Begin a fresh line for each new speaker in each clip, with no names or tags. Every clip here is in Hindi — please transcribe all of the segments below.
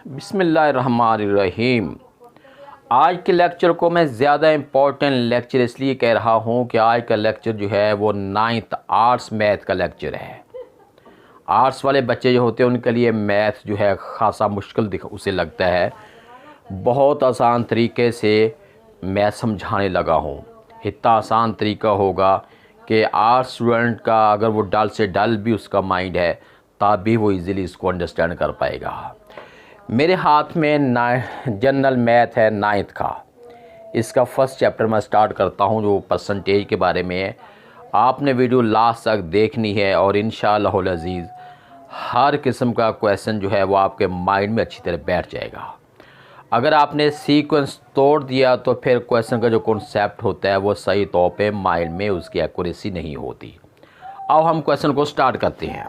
बिस्मिल्लाहिर्रहमानिर्रहीम। आज के लेक्चर को मैं ज़्यादा इम्पोर्टेंट लेक्चर इसलिए कह रहा हूँ कि आज का लेक्चर जो है वो 9th आर्ट्स मैथ का लेक्चर है। आर्ट्स वाले बच्चे जो होते हैं उनके लिए मैथ जो है ख़ासा मुश्किल उसे लगता है। बहुत आसान तरीके से मैं समझाने लगा हूँ। इतना आसान तरीका होगा कि आर्ट्स स्टूडेंट का अगर वो डल से डल भी उसका माइंड है तब भी वो इजीली इसको अंडरस्टैंड कर पाएगा। मेरे हाथ में जनरल मैथ है 9th का। इसका फर्स्ट चैप्टर मैं स्टार्ट करता हूँ जो परसेंटेज के बारे में है। आपने वीडियो लास्ट तक देखनी है और इंशाअल्लाह अज़ीज़ हर किस्म का क्वेश्चन जो है वो आपके माइंड में अच्छी तरह बैठ जाएगा। अगर आपने सीक्वेंस तोड़ दिया तो फिर क्वेश्चन का जो कॉन्सेप्ट होता है वो सही तौर पे माइंड में उसकी एक्यूरेसी नहीं होती। अब हम क्वेश्चन को स्टार्ट करते हैं।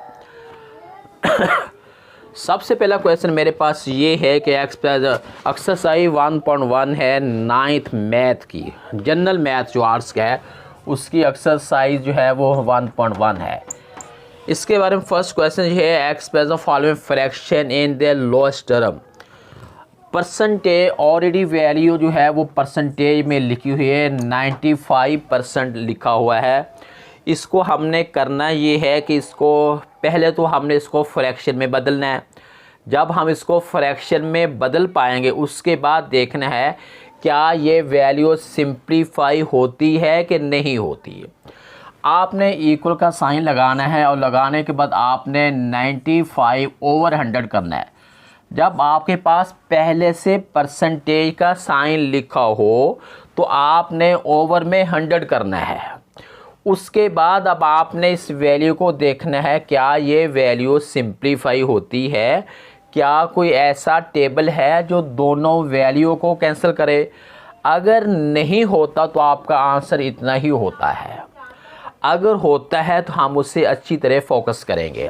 सबसे पहला क्वेश्चन मेरे पास ये है कि एक्सरसाइज 1.1 है 9th मैथ की, जनरल मैथ जो आर्ट्स का है उसकी एक्सरसाइज जो है वो 1.1 है। इसके बारे में फर्स्ट क्वेश्चन ये है express the following fraction in the lowest term. Percentage already value जो है वो परसेंटेज में लिखी हुई है, 95% लिखा हुआ है। इसको हमने करना ये है कि इसको पहले तो हमने इसको फ्रैक्शन में बदलना है। जब हम इसको फ्रैक्शन में बदल पाएंगे उसके बाद देखना है क्या ये वैल्यू सिंप्लीफाई होती है कि नहीं होती है। आपने इक्वल का साइन लगाना है और लगाने के बाद आपने 95/100 करना है। जब आपके पास पहले से परसेंटेज का साइन लिखा हो तो आपने ओवर में 100 करना है। उसके बाद अब आपने इस वैल्यू को देखना है क्या ये वैल्यू सिंप्लीफाई होती है, क्या कोई ऐसा टेबल है जो दोनों वैल्यू को कैंसिल करे। अगर नहीं होता तो आपका आंसर इतना ही होता है, अगर होता है तो हम उससे अच्छी तरह फोकस करेंगे।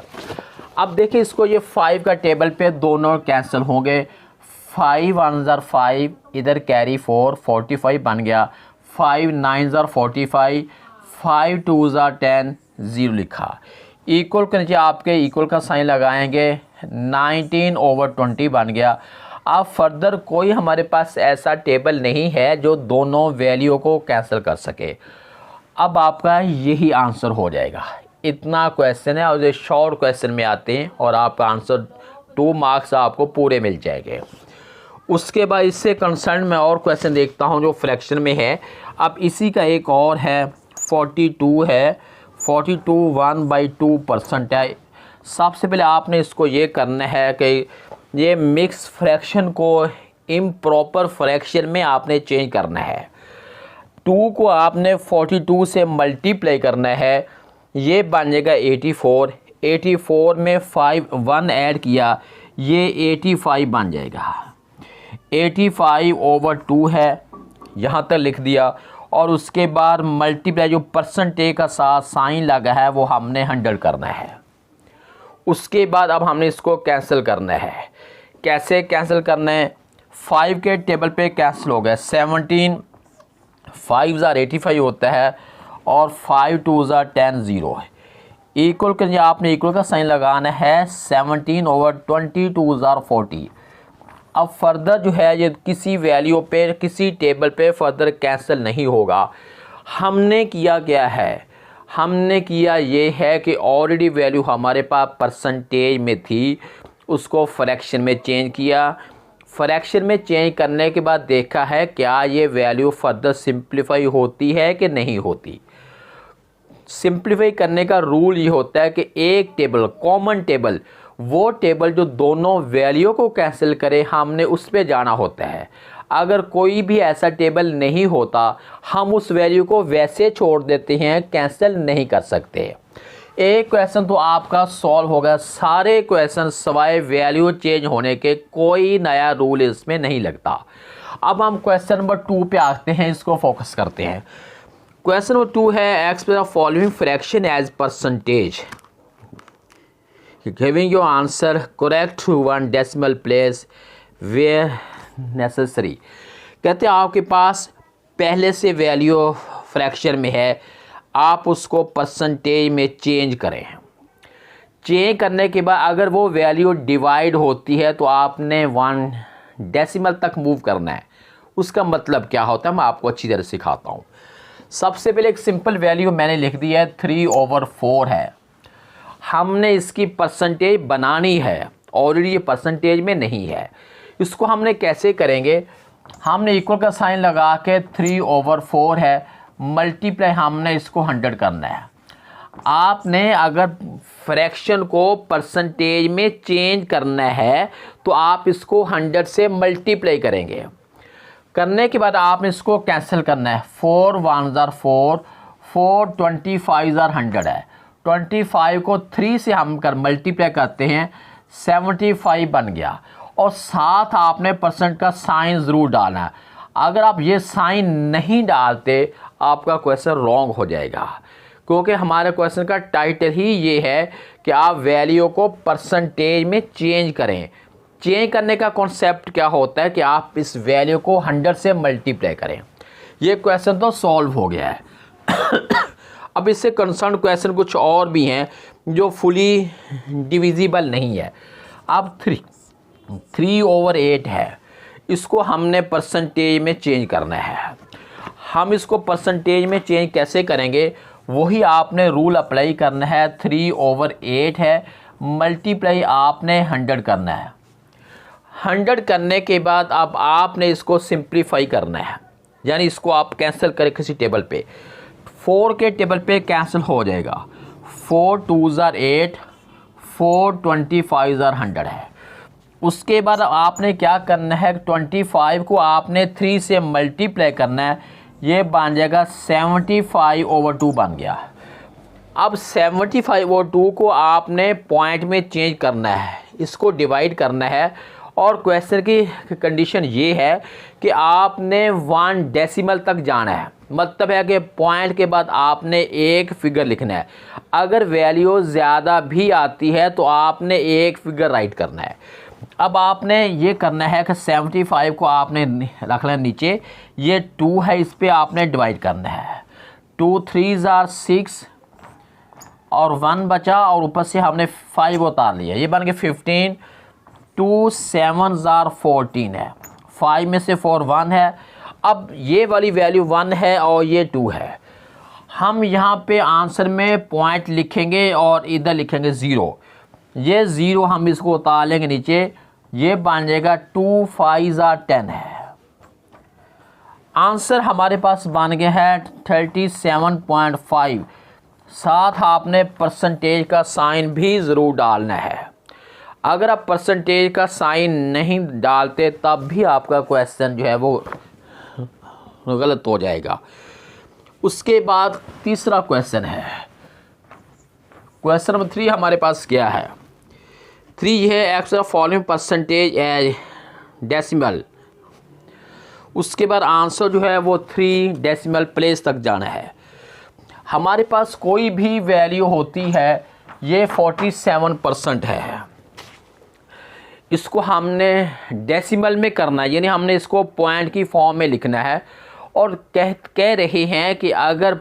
अब देखिए इसको ये 5 का टेबल पे दोनों कैंसिल होंगे। 5 1 ज़र 5, इधर कैरी 4 45 बन गया। 5 9 ज़र 45, 5 2 ज़र 10 0 लिखा। इक्वल के नीचे आपके इक्वल का साइन लगाएंगे, 19/20 बन गया। अब फर्दर कोई हमारे पास ऐसा टेबल नहीं है जो दोनों वैल्यू को कैंसिल कर सके। अब आपका यही आंसर हो जाएगा। इतना क्वेश्चन है और ये शॉर्ट क्वेश्चन में आते हैं और आपका आंसर 2 मार्क्स आपको पूरे मिल जाएंगे। उसके बाद इससे कंसर्न मैं और क्वेश्चन देखता हूँ जो फ्रैक्शन में है। अब इसी का एक और है 42 है, 42 1/2% है। सबसे पहले आपने इसको ये करना है कि ये मिक्स फ्रैक्शन को इम्प्रॉपर फ्रैक्शन में आपने चेंज करना है। 2 को आपने 42 से मल्टीप्लाई करना है, ये बन जाएगा 84। 84 में 1 ऐड किया, ये 85 बन जाएगा। 85/2 है, यहाँ तक लिख दिया। और उसके बाद मल्टीप्लाई जो परसेंटेज का साथ साइन लगा है वो हमने 100 करना है। उसके बाद अब हमने इसको कैंसिल करना है। कैसे कैंसिल करना है? 5 के टेबल पे कैंसिल हो गया। 17 5 ज़र 85 होता है और 5 2 ज़र 10 0 है। इक्वल के लिए आपने इक्वल का साइन लगाना है, 17/20 2 ज़र 40। अब फर्दर जो है ये किसी वैल्यू पे किसी टेबल पे फर्दर कैंसिल नहीं होगा। हमने किया क्या है, हमने किया ये है कि ऑलरेडी वैल्यू हमारे पास परसेंटेज में थी, उसको फ्रैक्शन में चेंज किया। फ्रैक्शन में चेंज करने के बाद देखा है क्या ये वैल्यू फर्दर सिंप्लीफाई होती है कि नहीं होती। सिंप्लीफाई करने का रूल ये होता है कि एक टेबल कॉमन टेबल, वो टेबल जो दोनों वैल्यू को कैंसिल करे हमने उस पे जाना होता है। अगर कोई भी ऐसा टेबल नहीं होता हम उस वैल्यू को वैसे छोड़ देते हैं, कैंसिल नहीं कर सकते। एक क्वेश्चन तो आपका सॉल्व हो गया। सारे क्वेश्चन सवाए वैल्यू चेंज होने के, कोई नया रूल इसमें नहीं लगता। अब हम क्वेश्चन नंबर 2 पे आते हैं, इसको फोकस करते हैं। क्वेश्चन नंबर 2 है express the following fraction as percentage, giving your answer correct to 1 decimal place where necessary. कहते हैं आपके पास पहले से वैल्यू फ्रैक्शन में है, आप उसको परसेंटेज में चेंज करें। चेंज करने के बाद अगर वो वैल्यू डिवाइड होती है तो आपने 1 डेसिमल तक मूव करना है। उसका मतलब क्या होता है मैं आपको अच्छी तरह सिखाता हूँ। सबसे पहले एक सिंपल वैल्यू मैंने लिख दी है 3/4 है। हमने इसकी परसेंटेज बनानी है, ऑलरेडी ये परसेंटेज में नहीं है। इसको हमने कैसे करेंगे, हमने इक्वल का साइन लगा के 3/4 है मल्टीप्लाई हमने इसको 100 करना है। आपने अगर फ्रैक्शन को परसेंटेज में चेंज करना है तो आप इसको 100 से मल्टीप्लाई करेंगे। करने के बाद आपने इसको कैंसिल करना है। 4 1 4, 4 25 100 है। 25 को 3 से हम कर मल्टीप्लाई करते हैं 75 बन गया। और साथ आपने परसेंट का साइन ज़रूर डालना है। अगर आप ये साइन नहीं डालते आपका क्वेश्चन रॉन्ग हो जाएगा, क्योंकि हमारे क्वेश्चन का टाइटल ही ये है कि आप वैल्यू को परसेंटेज में चेंज करें। चेंज करने का कॉन्सेप्ट क्या होता है कि आप इस वैल्यू को 100 से मल्टीप्लाई करें। ये क्वेश्चन तो सॉल्व हो गया है। अब इससे कंसर्न क्वेश्चन कुछ और भी हैं जो फुली डिविजिबल नहीं है। अब 3/8 है, इसको हमने परसेंटेज में चेंज करना है। हम इसको परसेंटेज में चेंज कैसे करेंगे, वही आपने रूल अप्लाई करना है। 3/8 है मल्टीप्लाई आपने 100 करना है। 100 करने के बाद अब आपने इसको सिंप्लीफाई करना है, यानी इसको आप कैंसिल करें किसी टेबल पे। 4 के टेबल पे कैंसिल हो जाएगा। 4 2 8, 4 25 100 है। उसके बाद आपने क्या करना है, 25 को आपने 3 से मल्टीप्लाई करना है। ये बन जाएगा 75/2 बन गया। अब 75/2 को आपने पॉइंट में चेंज करना है, इसको डिवाइड करना है। और क्वेश्चन की कंडीशन ये है कि आपने 1 डेसिमल तक जाना है, मतलब है कि पॉइंट के बाद आपने एक फिगर लिखना है। अगर वैल्यू ज़्यादा भी आती है तो आपने एक फिगर राइट करना है। अब आपने ये करना है कि 75 को आपने रखना है नीचे, ये 2 है, इस पे आपने डिवाइड करना है। 2 3 6 और 1 बचा और ऊपर से हमने 5 उतार लिया, ये बन गया 15। 2 7 14 है, 5 में से 4 1 है। अब ये वाली वैल्यू 1 है और ये 2 है। हम यहाँ पे आंसर में पॉइंट लिखेंगे और इधर लिखेंगे 0। ये 0 हम इसको उतार लेंगे नीचे, ये बन जाएगा 2 5 10 है। आंसर हमारे पास बन गया है 37.5। साथ आपने परसेंटेज का साइन भी ज़रूर डालना है। अगर आप परसेंटेज का साइन नहीं डालते तब भी आपका क्वेश्चन जो है वो गलत हो जाएगा। उसके बाद तीसरा क्वेश्चन है, क्वेश्चन नंबर 3 हमारे पास क्या है। 3 है ex following percentage as decimal. उसके बाद आंसर जो है वो 3 डेसिमल प्लेस तक जाना है। हमारे पास कोई भी वैल्यू होती है, ये 47% है। इसको हमने डेसिमल में करना है, यानी हमने इसको पॉइंट की फॉर्म में लिखना है। और कह रहे हैं कि अगर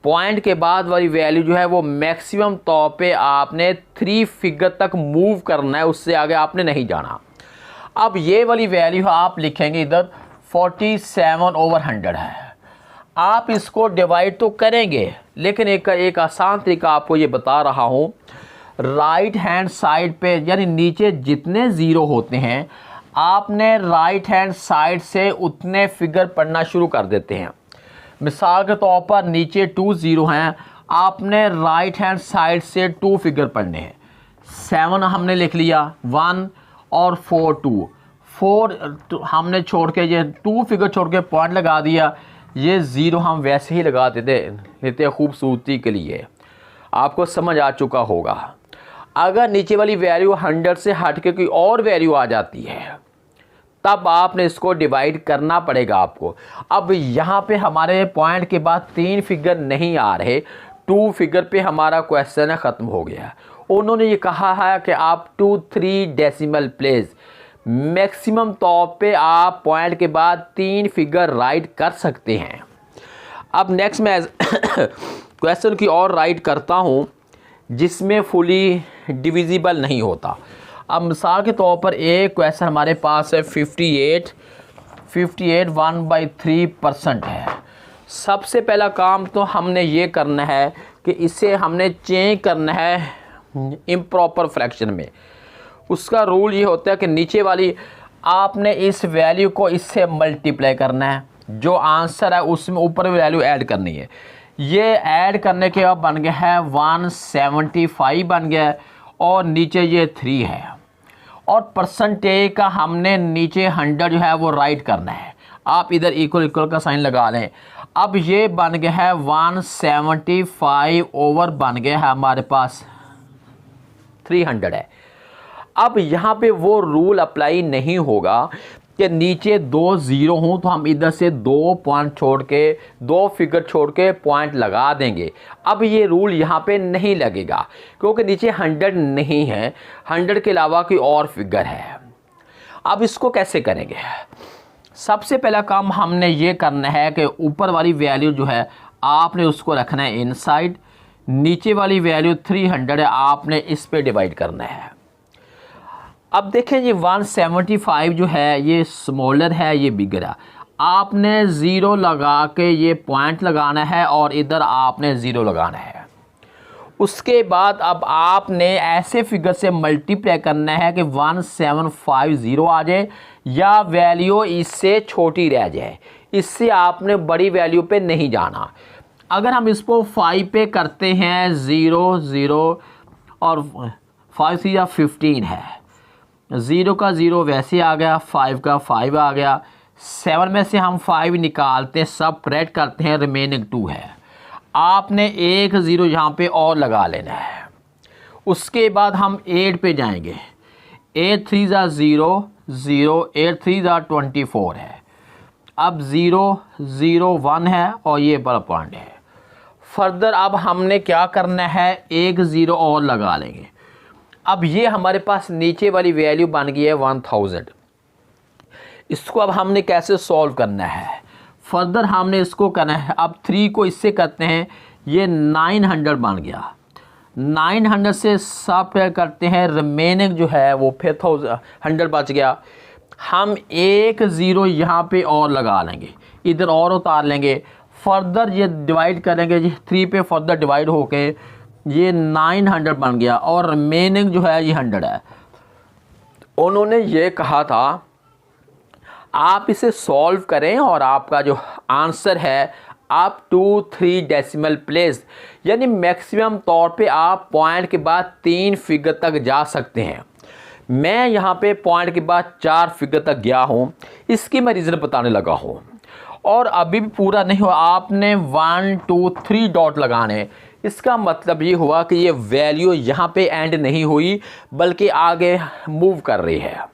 पॉइंट के बाद वाली वैल्यू जो है वो मैक्सिमम तौर पे आपने 3 फिगर तक मूव करना है, उससे आगे आपने नहीं जाना। अब ये वाली वैल्यू आप लिखेंगे इधर 47/100 है। आप इसको डिवाइड तो करेंगे, लेकिन एक आसान तरीका आपको ये बता रहा हूँ। राइट हैंड साइड पे यानी नीचे जितने ज़ीरो होते हैं आपने राइट हैंड साइड से उतने फिगर पढ़ना शुरू कर देते हैं। मिसाल के तौर पर नीचे 2 0 हैं, आपने राइट हैंड साइड से 2 फिगर पढ़ने हैं। 7 हमने लिख लिया, 1 और 4 2। 4 हमने छोड़ के ये 2 फिगर छोड़ के पॉइंट लगा दिया। ये 0 हम वैसे ही लगा देते खूबसूरती के लिए। आपको समझ आ चुका होगा। अगर नीचे वाली वैल्यू 100 से हट के कोई और वैल्यू आ जाती है तब आपने इसको डिवाइड करना पड़ेगा आपको। अब यहाँ पे हमारे पॉइंट के बाद 3 फिगर नहीं आ रहे, 2 फिगर पे हमारा क्वेश्चन ख़त्म हो गया। उन्होंने ये कहा है कि आप 2 3 डेसिमल प्लेस मैक्सिमम तौर पे आप पॉइंट के बाद 3 फिगर राइट कर सकते हैं। अब नेक्स्ट मैं क्वेश्चन की और राइट करता हूँ जिसमें फुली डिविजिबल नहीं होता। अब मिसाल के तौर पर एक क्वेश्चन हमारे पास है 58 1/3% है। सबसे पहला काम तो हमने ये करना है कि इसे हमने चेंज करना है इम्प्रॉपर फ्रैक्शन में। उसका रूल ये होता है कि नीचे वाली आपने इस वैल्यू को इससे मल्टीप्लाई करना है, जो आंसर है उसमें ऊपर वैल्यू ऐड करनी है। ये ऐड करने के बाद बन गया है 175 बन गया है और नीचे ये 3 है और परसेंटेज का हमने नीचे 100 जो है वो राइट करना है। आप इधर इक्वल इक्वल का साइन लगा लें। अब ये बन गया है 175 ओवर बन गया है हमारे पास 300 है। अब यहाँ पे वो रूल अप्लाई नहीं होगा कि नीचे 2 ज़ीरो हों तो हम इधर से 2 पॉइंट छोड़ के 2 फिगर छोड़ के पॉइंट लगा देंगे। अब ये रूल यहाँ पे नहीं लगेगा क्योंकि नीचे 100 नहीं है, 100 के अलावा कोई और फिगर है। अब इसको कैसे करेंगे? सबसे पहला काम हमने ये करना है कि ऊपर वाली वैल्यू जो है आपने उसको रखना है इनसाइड, नीचे वाली वैल्यू 300 है आपने इस पे डिवाइड करना है। अब देखें जी 175 जो है ये स्मॉलर है, ये बिगर है। आपने ज़ीरो लगा के ये पॉइंट लगाना है और इधर आपने ज़ीरो लगाना है। उसके बाद अब आपने ऐसे फिगर से मल्टीप्लाई करना है कि 1750 आ जाए या वैल्यू इससे छोटी रह जाए। इससे आपने बड़ी वैल्यू पे नहीं जाना। अगर हम इसको 5 पे करते हैं 0 0 और 5 या 15 है, 0 का 0 वैसे आ गया, 5 का 5 आ गया, 7 में से हम 5 निकालते हैं, सब प्रेड करते हैं, रिमेनिंग 2 है। आपने एक 0 यहाँ पे और लगा लेना है। उसके बाद हम 8 पे जाएंगे। 8 3 0 0, 8 3 24 है। अब 0 0 1 है और ये बड़ा पॉइंट है। फर्दर अब हमने क्या करना है, एक 0 और लगा लेंगे। अब ये हमारे पास नीचे वाली वैल्यू बन गई है 1000। इसको अब हमने कैसे सॉल्व करना है? फर्दर हमने इसको करना है, अब 3 को इससे करते हैं, ये 900 बन गया। 900 से सब करते हैं, रिमेनिंग जो है वो फिर 100 बच गया। हम एक 0 यहाँ पे और लगा लेंगे, इधर और उतार लेंगे। फर्दर ये डिवाइड करेंगे जी 3 पे, फर्दर डिवाइड होके ये 900 बन गया और रिमेनिंग जो है ये 100 है। उन्होंने ये कहा था आप इसे सॉल्व करें और आपका जो आंसर है आप 2-3 डेसिमल प्लेस, यानी मैक्सिमम तौर पे आप पॉइंट के बाद 3 फिगर तक जा सकते हैं। मैं यहाँ पे पॉइंट के बाद 4 फिगर तक गया हूँ, इसकी मैं रीज़न बताने लगा हूँ और अभी भी पूरा नहीं हुआ। आपने 1 2 3 डॉट लगाने, इसका मतलब ये हुआ कि ये वैल्यू यहाँ पे एंड नहीं हुई बल्कि आगे मूव कर रही है।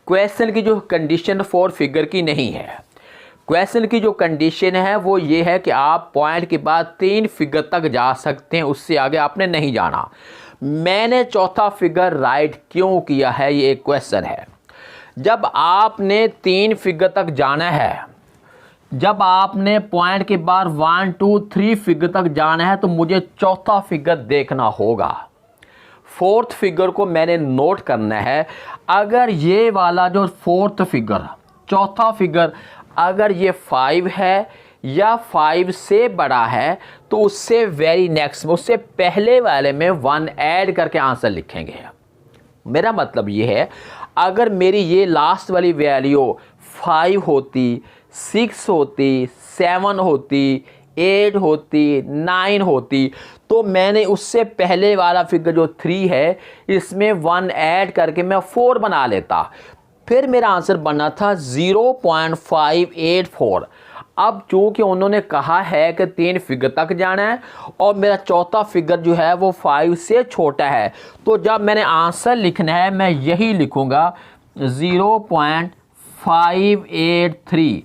क्वेश्चन की जो कंडीशन 4 फिगर की नहीं है। क्वेश्चन की जो कंडीशन है वो ये है कि आप पॉइंट के बाद 3 फिगर तक जा सकते हैं, उससे आगे आपने नहीं जाना। मैंने चौथा फिगर राइट क्यों किया है, ये एक क्वेश्चन है। जब आपने 3 फिगर तक जाना है, जब आपने पॉइंट के बाद 1 2 3 फिगर तक जाना है तो मुझे चौथा फिगर देखना होगा। 4th फिगर को मैंने नोट करना है। अगर ये वाला जो 4th फिगर, चौथा फिगर, अगर ये 5 है या 5 से बड़ा है तो उससे वेरी नेक्स्ट में, उससे पहले वाले में 1 ऐड करके आंसर लिखेंगे। मेरा मतलब ये है अगर मेरी ये लास्ट वाली वैल्यू 5 होती, 6 होती, 7 होती, 8 होती, 9 होती तो मैंने उससे पहले वाला फिगर जो 3 है इसमें 1 ऐड करके मैं 4 बना लेता, फिर मेरा आंसर बनना था 0.584। अब चूँकि उन्होंने कहा है कि 3 फिगर तक जाना है और मेरा चौथा फिगर जो है वो 5 से छोटा है, तो जब मैंने आंसर लिखना है मैं यही लिखूँगा 0.583।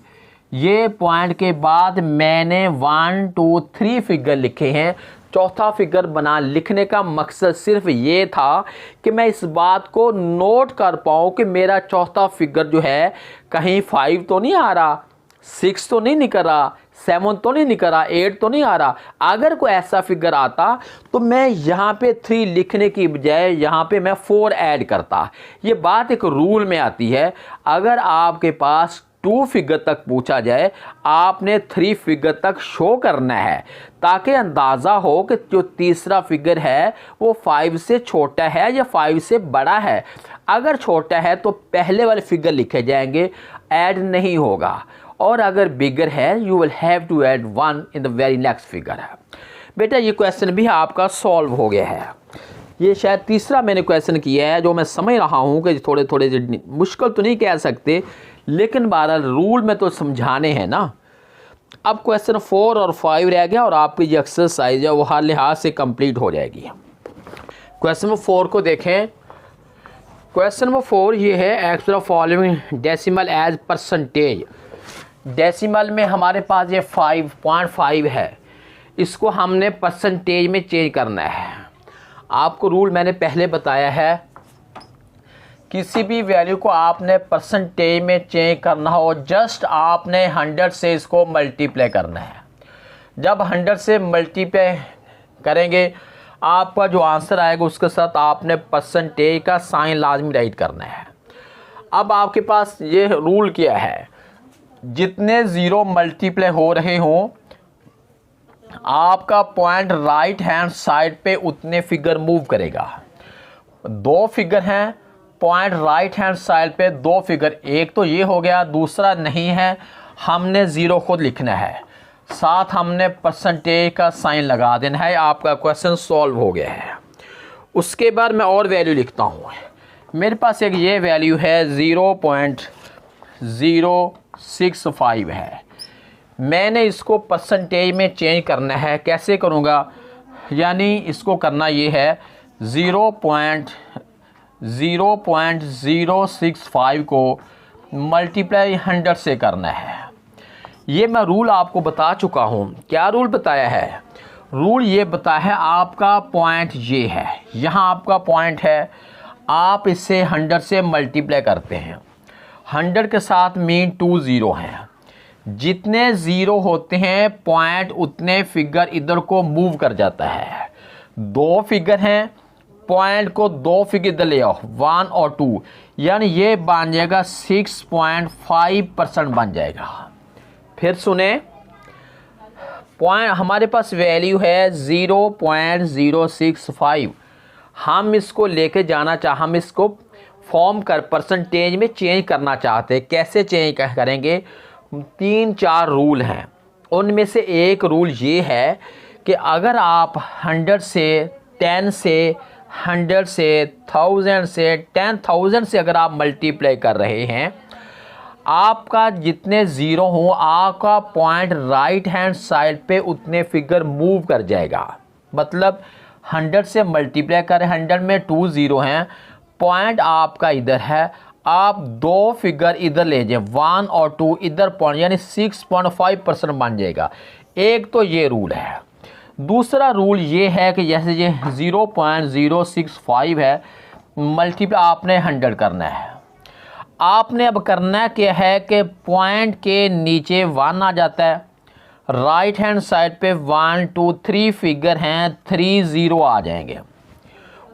ये पॉइंट के बाद मैंने 1 2 3 फिगर लिखे हैं। चौथा फिगर बना लिखने का मकसद सिर्फ ये था कि मैं इस बात को नोट कर पाऊँ कि मेरा चौथा फिगर जो है कहीं 5 तो नहीं आ रहा, 6 तो नहीं निकल रहा, 7 तो नहीं निकल रहा, 8 तो नहीं आ रहा। अगर कोई ऐसा फिगर आता तो मैं यहाँ पे 3 लिखने की बजाय यहाँ पे मैं 4 ऐड करता। ये बात एक रूल में आती है। अगर आपके पास 2 फिगर तक पूछा जाए, आपने 3 फिगर तक शो करना है ताकि अंदाज़ा हो कि जो तीसरा फिगर है वो 5 से छोटा है या 5 से बड़ा है। अगर छोटा है तो पहले वाले फिगर लिखे जाएंगे, ऐड नहीं होगा, और अगर बिगर है you will have to add 1 in the very next figure है। बेटा ये क्वेश्चन भी आपका सॉल्व हो गया है। ये शायद तीसरा मैंने क्वेश्चन किया है जो मैं समझ रहा हूँ कि थोड़े थोड़े मुश्किल तो नहीं कह सकते, लेकिन बहरहाल रूल में तो समझाने हैं ना। अब क्वेश्चन 4 और 5 रह गया और आपकी जो एक्सरसाइज है वो हर लिहाज से कंप्लीट हो जाएगी। क्वेश्चन नंबर 4 को देखें। क्वेश्चन नंबर 4 ये है, express the following decimal as percentage. Decimal में हमारे पास ये 5.5 है, इसको हमने परसेंटेज में चेंज करना है। आपको रूल मैंने पहले बताया है, किसी भी वैल्यू को आपने परसेंटेज में चेंज करना हो जस्ट आपने 100 से इसको मल्टीप्लाई करना है। जब 100 से मल्टीप्लाई करेंगे आपका जो आंसर आएगा उसके साथ आपने परसेंटेज का साइन लाजमी राइट करना है। अब आपके पास ये रूल क्या है, जितने ज़ीरो मल्टीप्लाई हो रहे हों आपका पॉइंट राइट हैंड साइड पे उतने फिगर मूव करेगा। 2 फिगर हैं, पॉइंट राइट हैंड साइड पे 2 फिगर, एक तो ये हो गया, दूसरा नहीं है, हमने ज़ीरो खुद लिखना है, साथ हमने परसेंटेज का साइन लगा देना है। आपका क्वेश्चन सॉल्व हो गया है। उसके बाद मैं और वैल्यू लिखता हूँ। मेरे पास एक ये वैल्यू है 0.065 है, मैंने इसको परसेंटेज में चेंज करना है। कैसे करूँगा, यानी इसको करना ये है 0.065 को मल्टीप्लाई 100 से करना है। ये मैं रूल आपको बता चुका हूँ। क्या रूल बताया है? रूल ये बताया है आपका पॉइंट ये है, यहाँ आपका पॉइंट है, आप इसे 100 से मल्टीप्लाई करते हैं। 100 के साथ मीन 2 ज़ीरो हैं, जितने ज़ीरो होते हैं पॉइंट उतने फिगर इधर को मूव कर जाता है। 2 फिगर हैं, पॉइंट को 2 फिगर इधर ले आओ, 1 और 2, यानी ये बन जाएगा 6.5% बन जाएगा। फिर सुने, पॉइंट हमारे पास वैल्यू है 0.065, हम इसको लेके जाना हम इसको फॉर्म कर परसेंटेज में चेंज करना चाहते हैं। कैसे चेंज करेंगे? 3-4 रूल हैं, उनमें से एक रूल ये है कि अगर आप 100 से 10 से 100 से 1000 से 10,000 से अगर आप मल्टीप्लाई कर रहे हैं, आपका जितने ज़ीरो हों आपका पॉइंट राइट हैंड साइड पे उतने फिगर मूव कर जाएगा। मतलब 100 से मल्टीप्लाई करें, 100 में 2 ज़ीरो हैं, पॉइंट आपका इधर है, आप 2 फिगर इधर ले जाएं, 1 और 2 इधर पॉइंट, यानी 6.5% बन जाएगा। एक तो ये रूल है। दूसरा रूल ये है कि जैसे ये 0.065 है, मल्टीप्लाई आपने 100 करना है। आपने अब करना क्या है कि पॉइंट के नीचे 1 आ जाता है, राइट हैंड साइड पे 1 2 3 फिगर हैं, 3 ज़ीरो आ जाएंगे।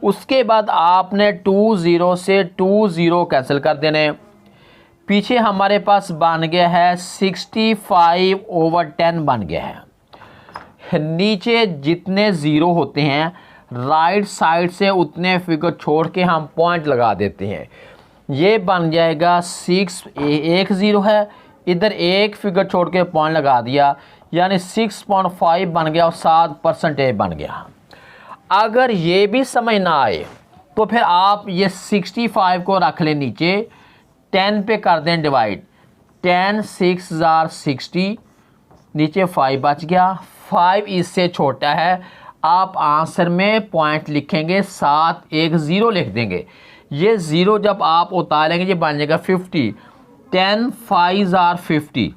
उसके बाद आपने 2 ज़ीरो से 2 ज़ीरो कैंसिल कर देने। पीछे हमारे पास बन गया है 65/10 बन गया है। नीचे जितने ज़ीरो होते हैं राइट साइड से उतने फिगर छोड़ के हम पॉइंट लगा देते हैं। ये बन जाएगा 6, 1 ज़ीरो है, इधर एक फिगर छोड़ के पॉइंट लगा दिया, यानी 6.5 बन गया और 7% बन गया। अगर ये भी समझ ना आए तो फिर आप ये 65 को रख लें नीचे, 10 पे कर दें डिवाइड, 10 6 60, नीचे 5 बच गया, 5 इससे छोटा है, आप आंसर में पॉइंट लिखेंगे, साथ एक ज़ीरो लिख देंगे। ये ज़ीरो जब आप उतारेंगे ये बन जाएगा 50, 10 5 50,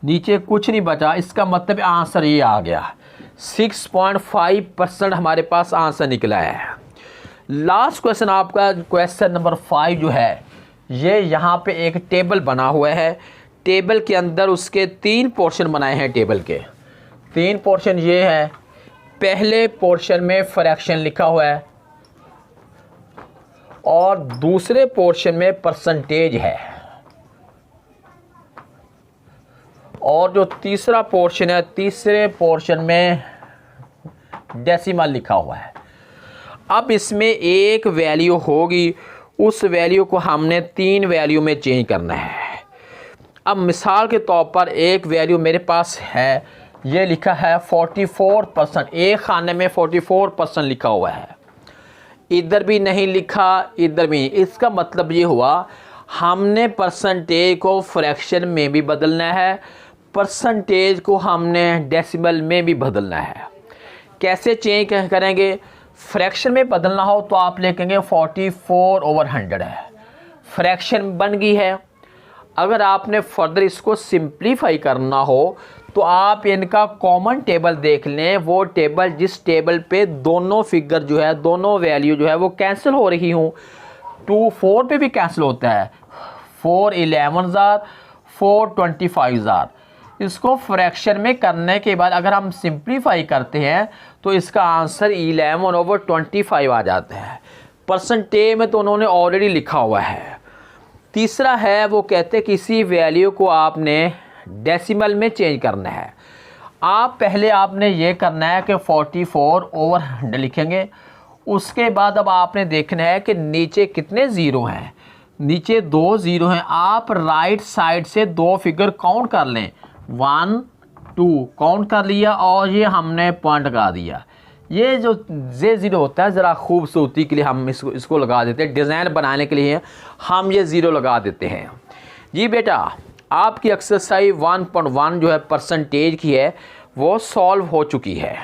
नीचे कुछ नहीं बचा, इसका मतलब आंसर ये आ गया। 6.5% हमारे पास आंसर निकला है। लास्ट क्वेश्चन आपका क्वेश्चन नंबर 5 जो है, ये यहाँ पे एक टेबल बना हुआ है। टेबल के अंदर उसके 3 पोर्शन बनाए हैं। टेबल के 3 पोर्शन ये हैं। पहले पोर्शन में फ्रैक्शन लिखा हुआ है और दूसरे पोर्शन में परसेंटेज है, और जो तीसरा पोर्शन है, तीसरे पोर्शन में डेसिमल लिखा हुआ है। अब इसमें एक वैल्यू होगी, उस वैल्यू को हमने 3 वैल्यू में चेंज करना है। अब मिसाल के तौर पर एक वैल्यू मेरे पास है, ये लिखा है 44%। एक खाने में 44% लिखा हुआ है, इधर भी नहीं लिखा, इधर भी। इसका मतलब ये हुआ हमने परसेंटेज को फ्रैक्शन में भी बदलना है, परसेंटेज को हमने डेसिमल में भी बदलना है। कैसे चेंज करेंगे? फ्रैक्शन में बदलना हो तो आप लिखेंगे 44/100 है, फ्रैक्शन बन गई है। अगर आपने फर्दर इसको सिंप्लीफाई करना हो तो आप इनका कॉमन टेबल देख लें, वो टेबल जिस टेबल पे दोनों फिगर जो है, दोनों वैल्यू जो है वो कैंसिल हो रही हूँ। 2 4 पे भी कैंसिल होता है, 4 11,000, 4 25,000। इसको फ्रैक्शन में करने के बाद अगर हम सिंप्लीफाई करते हैं तो इसका आंसर 11/25 आ जाता है। परसेंटेज में तो उन्होंने ऑलरेडी लिखा हुआ है। तीसरा है, वो कहते हैं किसी वैल्यू को आपने डेसिमल में चेंज करना है। पहले आपने ये करना है कि 44/100 लिखेंगे। उसके बाद अब आपने देखना है कि नीचे कितने ज़ीरो हैं। नीचे 2 ज़ीरो हैं। आप राइट साइड से 2 फिगर काउंट कर लें, 1 2 काउंट कर लिया और ये हमने पॉइंट लगा दिया। ये जो ज़ीरो होता है, ज़रा खूबसूरती के लिए हम इसको लगा देते हैं, डिज़ाइन बनाने के लिए हम ये ज़ीरो लगा देते हैं। जी बेटा, आपकी एक्सरसाइज 1.1 जो है परसेंटेज की है वो सॉल्व हो चुकी है।